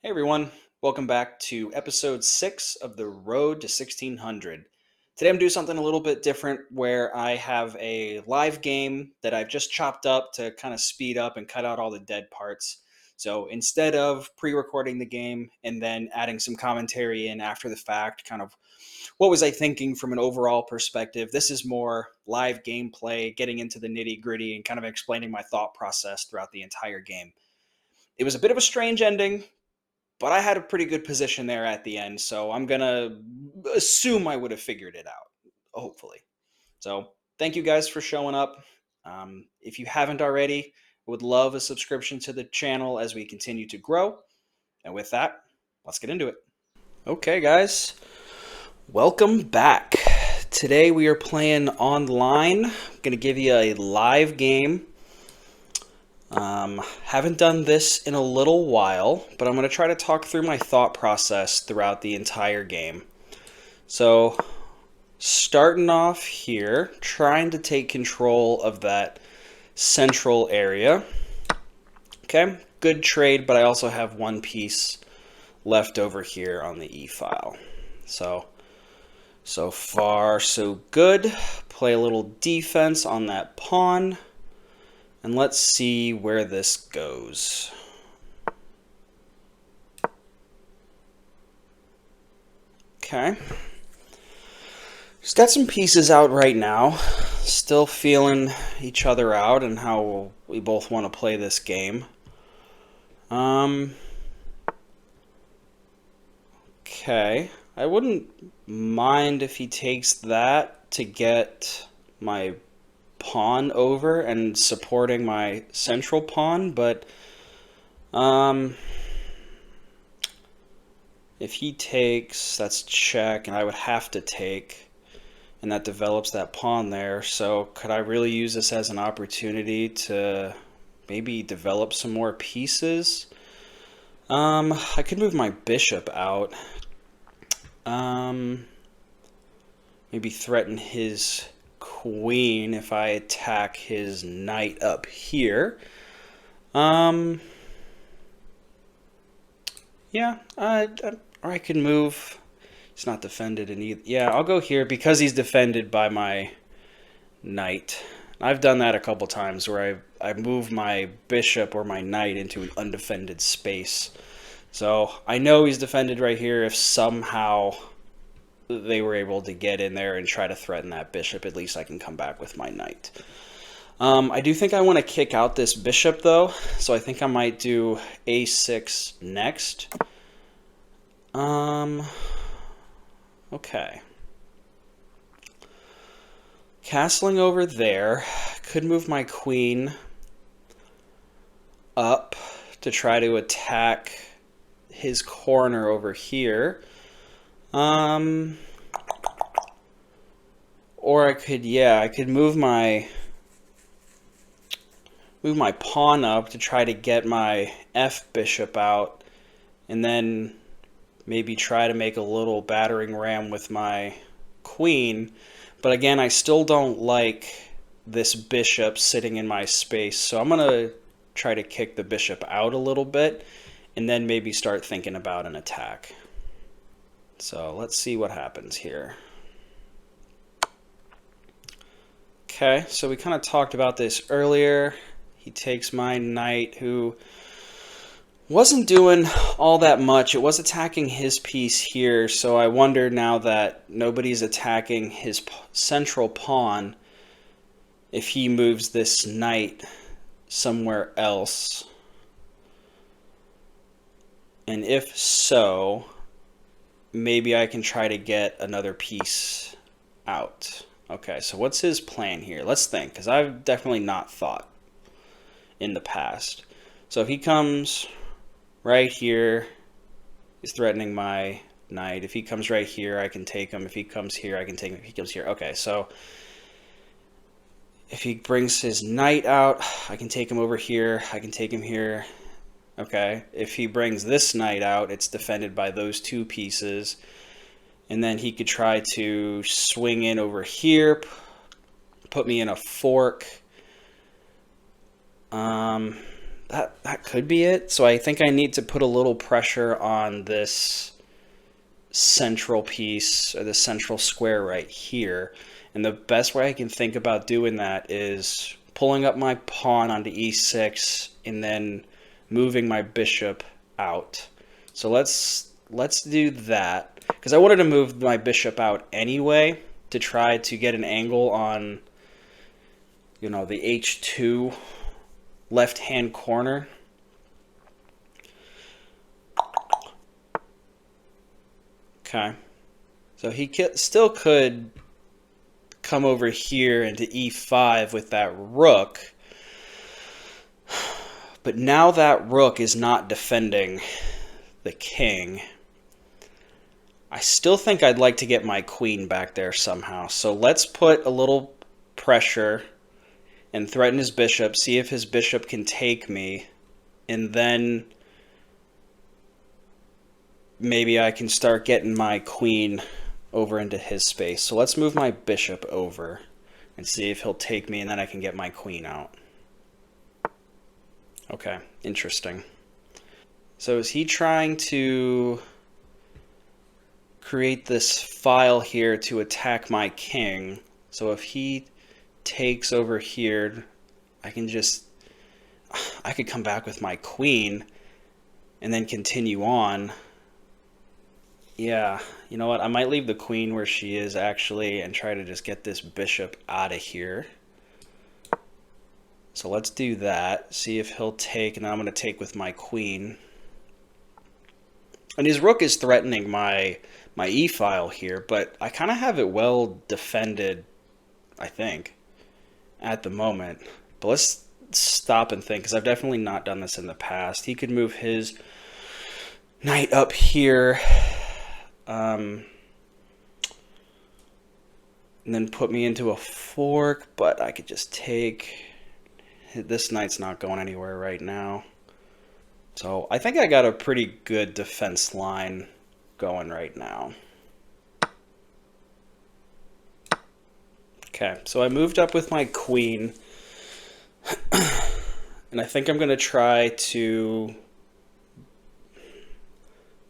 Hey everyone, welcome back to episode 6 of the Road to 1600. Today I'm doing something a little bit different where I have a live game that I've just chopped up to kind of speed up and cut out all the dead parts. So instead of pre recording the game and then adding some commentary in after the fact, kind of what was I thinking from an overall perspective, this is more live gameplay, getting into the nitty gritty and kind of explaining my thought process throughout the entire game. It was a bit of a strange ending, but I had a pretty good position there at the end, so I'm gonna assume I would have figured it out, hopefully. So thank you guys for showing up. If you haven't already, I would love a subscription to the channel as we continue to grow. And with that, let's get into it. Okay, guys, welcome back. Today we are playing online. I'm gonna give you a live game. Haven't done this in a little while, but I'm going to try to talk through my thought process throughout the entire game. So, starting off here, trying to take control of that central area. Okay, good trade, but I also have one piece left over here on the E file. So far so good. Play a little defense on that pawn. And let's see where this goes. Okay. Just got some pieces out right now. Still feeling each other out and how we both want to play this game. Okay. I wouldn't mind if he takes that to get my pawn over and supporting my central pawn, but if he takes, that's check, and I would have to take, and that develops that pawn there. So could I really use this as an opportunity to maybe develop some more pieces? I could move my bishop out. Maybe threaten his queen if I attack his knight up here. Yeah, or I can move. He's not defended in either. Yeah, I'll go here because he's defended by my knight. I've done that a couple times where I move my bishop or my knight into an undefended space. So I know he's defended right here. If somehow they were able to get in there and try to threaten that bishop, at least I can come back with my knight. I do think I want to kick out this bishop though, so I think I might do a6 next. Okay. Castling over there. Could move my queen up to try to attack his corner over here. Or I could move my pawn up to try to get my F bishop out, and then maybe try to make a little battering ram with my queen. But again, I still don't like this bishop sitting in my space, so I'm going to try to kick the bishop out a little bit and then maybe start thinking about an attack. So let's see what happens here. Okay, so we kind of talked about this earlier. He takes my knight, who wasn't doing all that much. It was attacking his piece here, so I wonder now that nobody's attacking his central pawn if he moves this knight somewhere else. And if so, maybe I can try to get another piece out. Okay, so what's his plan here? Let's think, because I've definitely not thought in the past. So if he comes right here, he's threatening my knight. If he comes right here, I can take him. If he comes here, I can take him. If he comes here, okay, so if he brings his knight out, I can take him over here. I can take him here. Okay, if he brings this knight out, it's defended by those two pieces. And then he could try to swing in over here, put me in a fork. that could be it. So I think I need to put a little pressure on this central piece or the central square right here. And the best way I can think about doing that is pulling up my pawn onto e6 and then moving my bishop out. So let's do that because I wanted to move my bishop out anyway to try to get an angle on, you know, the h2 left-hand corner. Okay. So he still could come over here into e5 with that rook. But now that rook is not defending the king. I still think I'd like to get my queen back there somehow. So let's put a little pressure and threaten his bishop, see if his bishop can take me, and then maybe I can start getting my queen over into his space. So let's move my bishop over and see if he'll take me, and then I can get my queen out. Okay, interesting. So is he trying to create this file here to attack my king? So if he takes over here, I could come back with my queen and then continue on. Yeah, you know what? I might leave the queen where she is actually and try to just get this bishop out of here. So let's do that. See if he'll take, and then I'm going to take with my queen. And his rook is threatening my e-file here, but I kind of have it well defended, I think, at the moment. But let's stop and think, because I've definitely not done this in the past. He could move his knight up here, and then put me into a fork, but I could just take. This knight's not going anywhere right now. So I think I got a pretty good defense line going right now. Okay, so I moved up with my queen. And I think I'm going to try to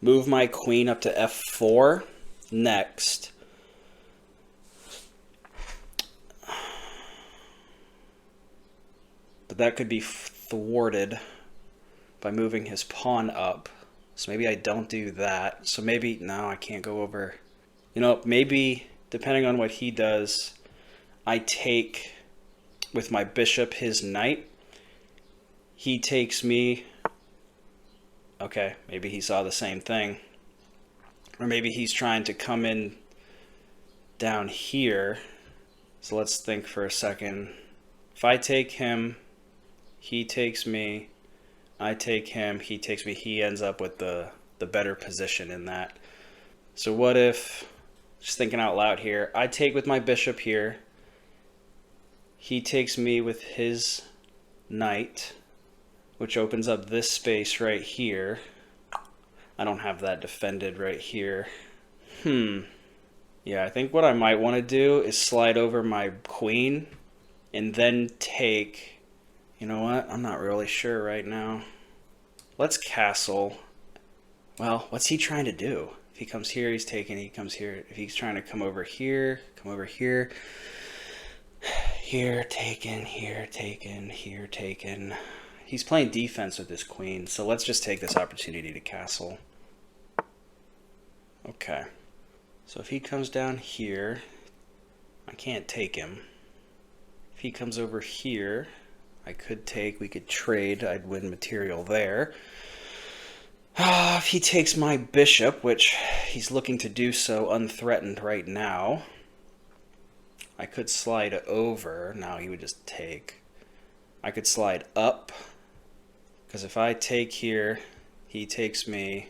move my queen up to f4 next. But that could be thwarted by moving his pawn up. So maybe I don't do that. So maybe, no, I can't go over. You know, maybe, depending on what he does, I take with my bishop his knight. He takes me. Okay, maybe he saw the same thing. Or maybe he's trying to come in down here. So let's think for a second. If I take him, he takes me. I take him, he takes me. He ends up with the better position in that. So what if, just thinking out loud here, I take with my bishop here. He takes me with his knight, which opens up this space right here. I don't have that defended right here. Yeah, I think what I might want to do is slide over my queen and then take. You know what? I'm not really sure right now. Let's castle. Well, what's he trying to do? If he comes here, he's taking. He comes here. If he's trying to come over here, come over here. Here, taken. Here, taken. Here, taken. He's playing defense with his queen, so let's just take this opportunity to castle. Okay. So if he comes down here, I can't take him. If he comes over here, I could take, we could trade, I'd win material there. If he takes my bishop, which he's looking to do so unthreatened right now, I could slide over. Now he would just take. I could slide up, because if I take here, he takes me.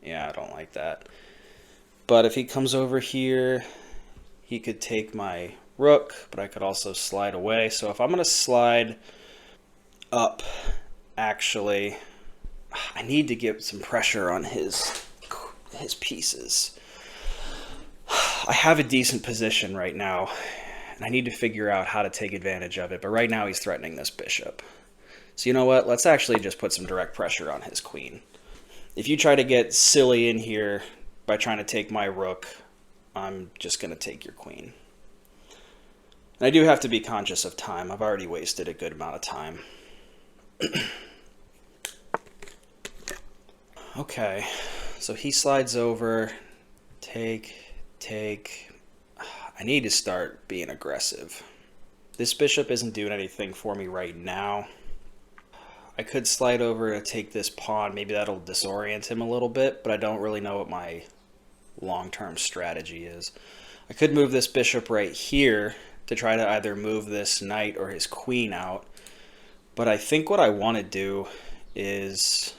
Yeah, I don't like that. But if he comes over here, he could take my rook, but I could also slide away. So if I'm going to slide up, actually, I need to get some pressure on his pieces. I have a decent position right now, and I need to figure out how to take advantage of it. But right now he's threatening this bishop. So you know what? Let's actually just put some direct pressure on his queen. If you try to get silly in here by trying to take my rook, I'm just going to take your queen. And I do have to be conscious of time. I've already wasted a good amount of time. Okay, so he slides over. Take. I need to start being aggressive. This bishop isn't doing anything for me right now. I could slide over to take this pawn. Maybe that'll disorient him a little bit, but I don't really know what my long-term strategy is. I could move this bishop right here to try to either move this knight or his queen out. But I think what I want to do is,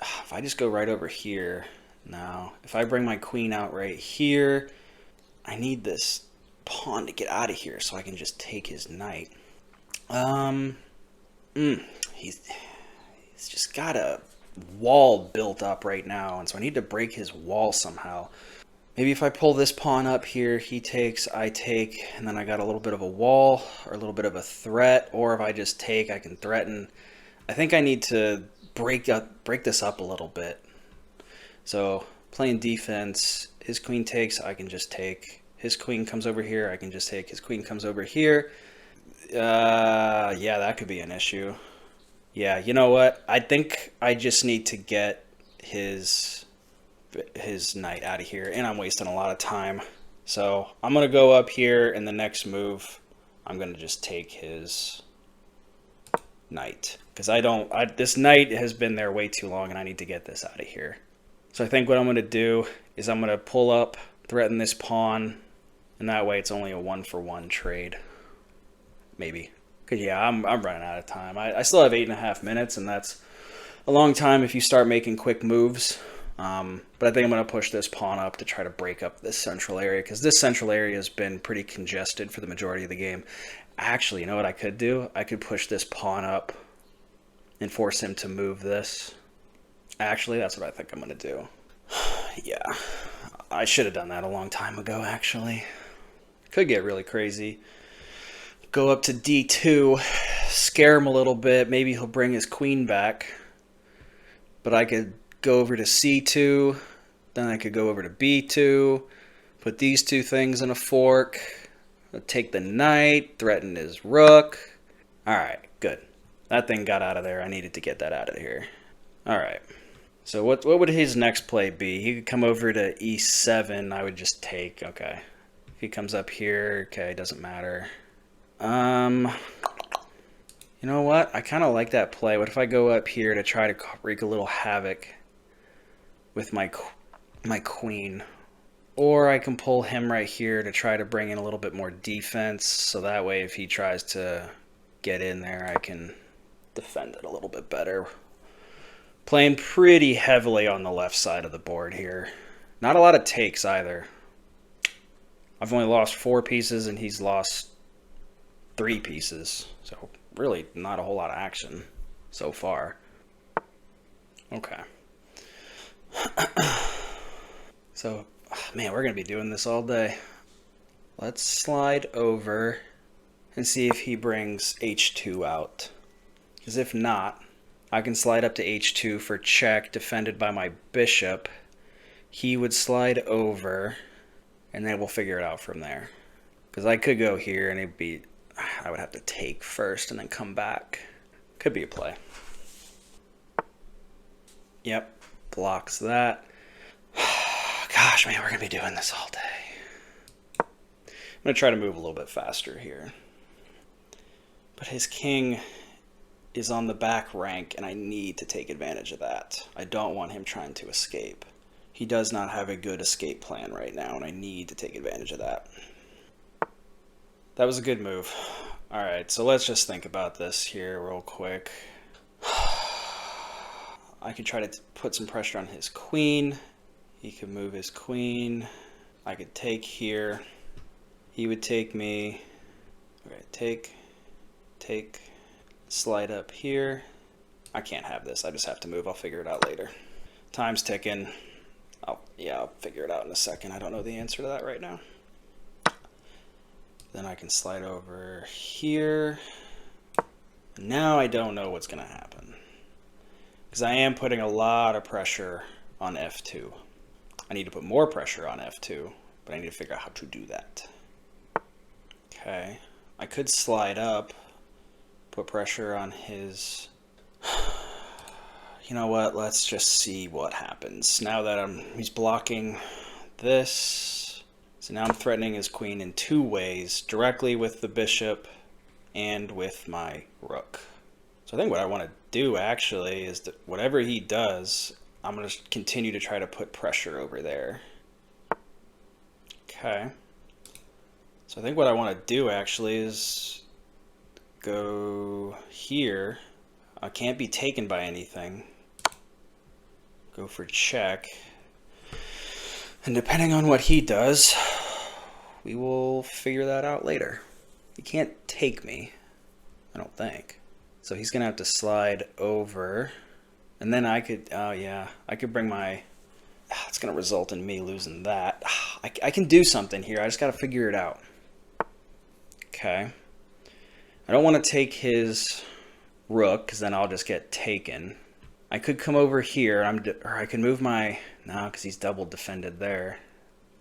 if I just go right over here, now, if I bring my queen out right here, I need this pawn to get out of here so I can just take his knight. He's just got a wall built up right now, and so I need to break his wall somehow. Maybe if I pull this pawn up here, he takes, I take, and then I got a little bit of a wall or a little bit of a threat, or if I just take, I can threaten. I think I need to break this up a little bit. So playing defense, his queen takes, I can just take. His queen comes over here, I can just take. His queen comes over here. Yeah, that could be an issue. Yeah, you know what? I think I just need to get his knight out of here, and I'm wasting a lot of time. So I'm going to go up here, and the next move, I'm going to just take his knight. Because this knight has been there way too long, and I need to get this out of here. So I think what I'm going to do is I'm going to pull up, threaten this pawn, and that way it's only a 1-for-1 trade. Maybe. Because, yeah, I'm running out of time. I still have 8.5 minutes, and that's a long time if you start making quick moves. But I think I'm going to push this pawn up to try to break up this central area, because this central area has been pretty congested for the majority of the game. Actually, you know what I could do? I could push this pawn up and force him to move this. Actually, that's what I think I'm going to do. Yeah, I should have done that a long time ago, actually. Could get really crazy. Go up to d2, scare him a little bit. Maybe he'll bring his queen back. But I could go over to c2. Then I could go over to b2. Put these two things in a fork. Take the knight. Threaten his rook. Alright, good. That thing got out of there. I needed to get that out of here. Alright. So what would his next play be? He could come over to e7. I would just take. Okay. If he comes up here, okay, doesn't matter. You know what? I kind of like that play. What if I go up here to try to wreak a little havoc with my queen? Or I can pull him right here to try to bring in a little bit more defense. So that way if he tries to get in there, I can defend it a little bit better. Playing pretty heavily on the left side of the board here. Not a lot of takes either. I've only lost 4 pieces and he's lost 3 pieces. So really not a whole lot of action so far. Okay. So, man, we're going to be doing this all day. Let's slide over and see if he brings h2 out. Because if not, I can slide up to h2 for check, defended by my bishop. He would slide over, and then we'll figure it out from there. Because I could go here, and I would have to take first and then come back. Could be a play. Yep, blocks that. Gosh, man, we're going to be doing this all day. I'm going to try to move a little bit faster here. But his king is on the back rank, and I need to take advantage of that. I don't want him trying to escape. He does not have a good escape plan right now, and I need to take advantage of that. That was a good move. Alright, so let's just think about this here real quick. I could try to put some pressure on his queen. He could move his queen. I could take here. He would take me. Okay, take, slide up here. I can't have this. I just have to move. I'll figure it out later. Time's ticking. I'll figure it out in a second. I don't know the answer to that right now. Then I can slide over here. Now I don't know what's going to happen. Because I am putting a lot of pressure on F2. I need to put more pressure on F2, but I need to figure out how to do that. Okay. I could slide up, put pressure on his... You know what? Let's just see what happens. Now that he's blocking this. So now I'm threatening his queen in two ways, directly with the bishop and with my rook. So I think what I want to do actually is that whatever he does, I'm going to continue to try to put pressure over there. Okay. So I think what I want to do actually is go here. I can't be taken by anything. Go for check. And depending on what he does, we will figure that out later. He can't take me, I don't think. So he's going to have to slide over. And then I could, oh yeah, I could bring my, it's going to result in me losing that. I can do something here, I just got to figure it out. Okay. I don't want to take his rook, because then I'll just get taken. I could come over here, or I could move my, no, because he's double defended there.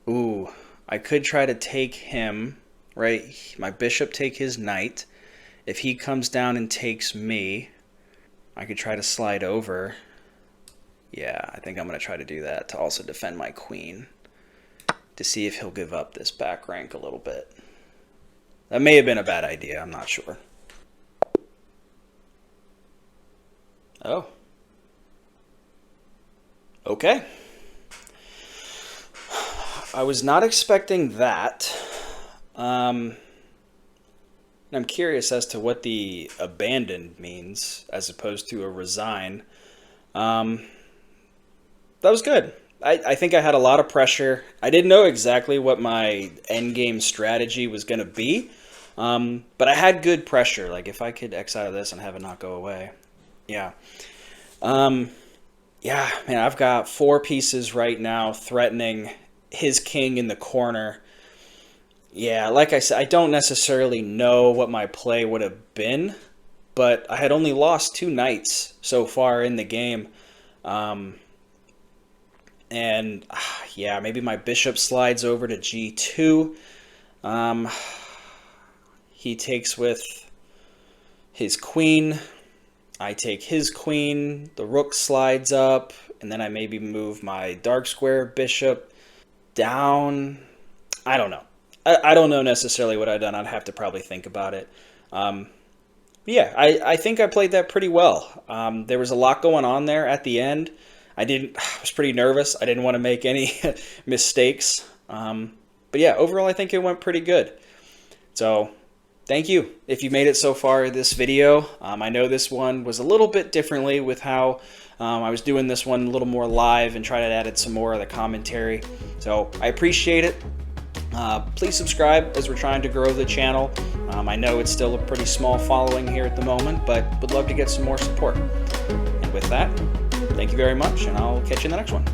Ooh, I could try to take him, right? My bishop take his knight. If he comes down and takes me, I could try to slide over. Yeah, I think I'm going to try to do that to also defend my queen, to see if he'll give up this back rank a little bit. That may have been a bad idea, I'm not sure. Oh. Okay. I was not expecting that. I'm curious as to what the abandoned means as opposed to a resign. That was good. I think I had a lot of pressure. I didn't know exactly what my endgame strategy was going to be, but I had good pressure. Like if I could X out of this and have it not go away. Yeah. Yeah, man, I've got 4 pieces right now threatening his king in the corner. Yeah, like I said, I don't necessarily know what my play would have been, but I had only lost 2 knights so far in the game. Yeah, maybe my bishop slides over to g2. He takes with his queen. I take his queen, the rook slides up, and then I maybe move my dark square bishop down. I don't know. I don't know necessarily what I've done. I'd have to probably think about it. Yeah, I think I played that pretty well. There was a lot going on there at the end. I was pretty nervous. I didn't want to make any mistakes. But yeah, overall I think it went pretty good. So thank you if you made it so far in this video. I know this one was a little bit differently with how I was doing this one a little more live and try to add some more of the commentary. So I appreciate it. Please subscribe as we're trying to grow the channel. I know it's still a pretty small following here at the moment, but would love to get some more support. And with that, thank you very much, and I'll catch you in the next one.